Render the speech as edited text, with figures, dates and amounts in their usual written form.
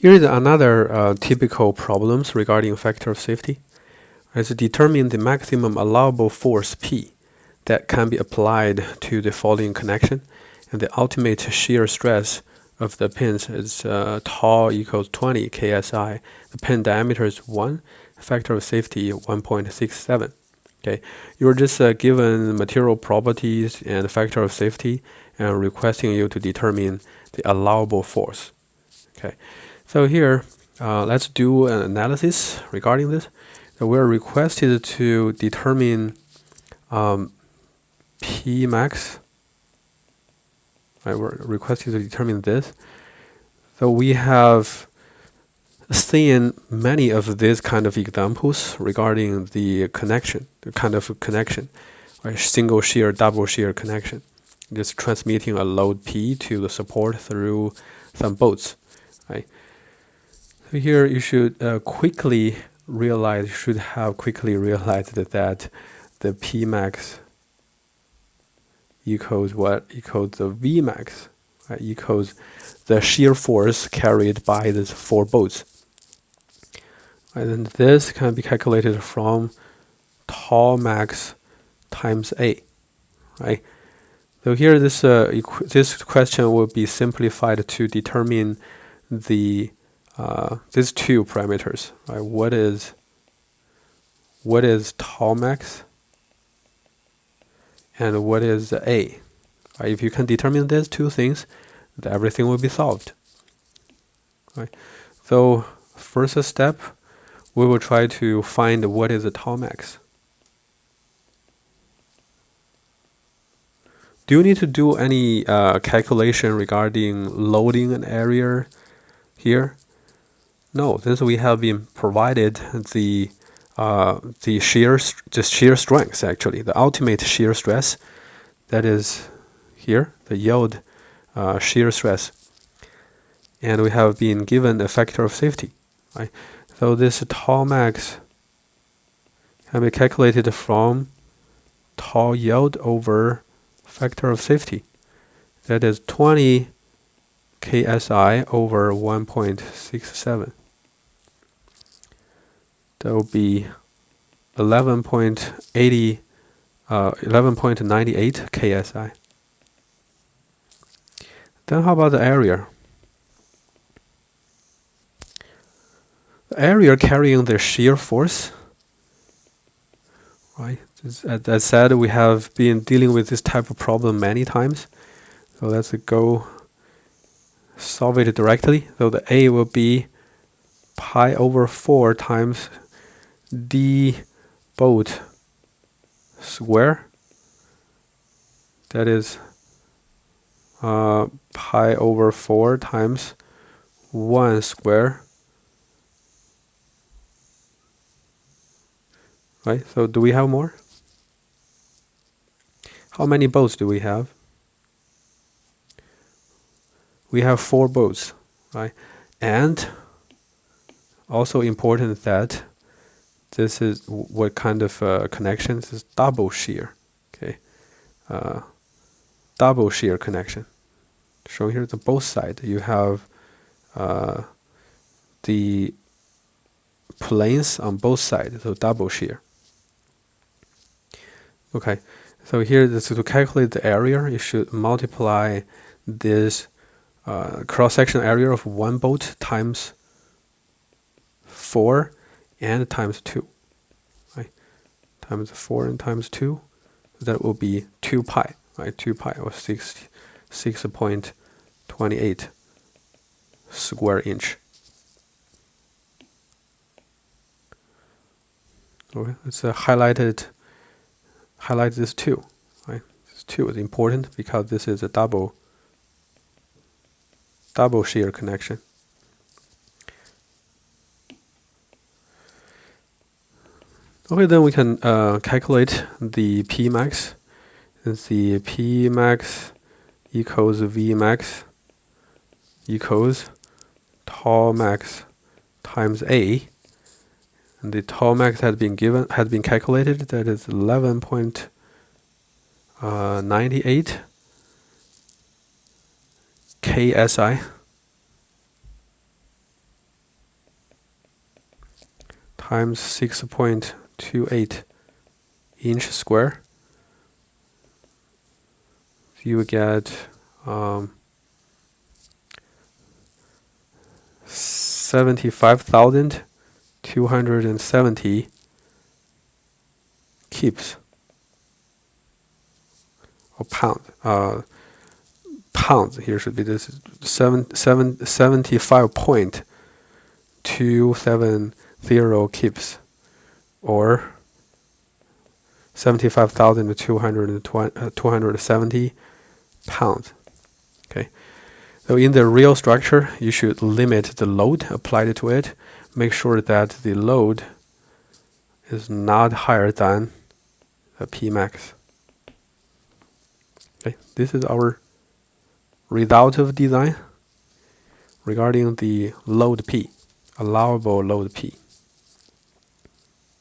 Here is another typical problems regarding factor of safety. It's determine the maximum allowable force P that can be applied to the following connection, and the ultimate shear stress of the pins is tau equals 20 ksi. The pin diameter is 1, factor of safety 1.67. Okay, you're just given material properties and factor of safety and requesting you to determine the allowable force. Okay, so here let's do an analysis regarding this. So we're requested to determine P max. Right, we're requested to determine this. So we have seen many of these kind of examples regarding the connection, the kind of connection, right? Single shear, double shear connection, just transmitting a load P to the support through some bolts, right? So here you should quickly realize, that the P max equals what? Equals the V max, right? Equals the shear force carried by these 4 bolts. Right, and this can be calculated from tau max times A, right? So here this question will be simplified to determine the these 2 parameters, right? What is tau max and what is the A? Right? If you can determine these 2 things, then everything will be solved. Right? So first step, we will try to find what is the tau max. Do you need to do any calculation regarding loading an area here? No, since we have been provided the shear strength, actually the ultimate shear stress, that is here, the yield shear stress, and we have been given a factor of safety, right? So this tau max can be calculated from tau yield over factor of safety. That is 20 ksi over 1.67. That will be 11.98 ksi. Then how about the area? The area carrying the shear force, right? As I said, we have been dealing with this type of problem many times. So let's go solve it directly. So the A will be pi over 4 times d bolt square. That is pi over 4 times 1 square. Right, so do we have more? How many bolts do we have? We have 4 bolts, right? And also important that this is what kind of connection? This is double shear, okay? Double shear connection. Shown here on both sides. You have the planes on both sides, so double shear. Okay, so here to calculate the area, you should multiply this cross-section area of 1 bolt times 4 and times 2, right? Times 4 and times 2, that will be 2 pi, right? 2 pi or 6.28 square inch. Okay, let's highlight this 2, right? This 2 is important because this is a double shear connection. Okay, then we can calculate the P max. Since the P max equals V max equals tau max times A. And the tau max had been calculated. That is 11.98 ksi. times 6.28 inch square. You get 75,270 kips or pounds. Here should be this 75.270 kips, or 75,270 pounds. Okay. So in the real structure, you should limit the load applied to it. Make sure that the load is not higher than a Pmax. Okay. This is our result of design regarding the load P, allowable load P.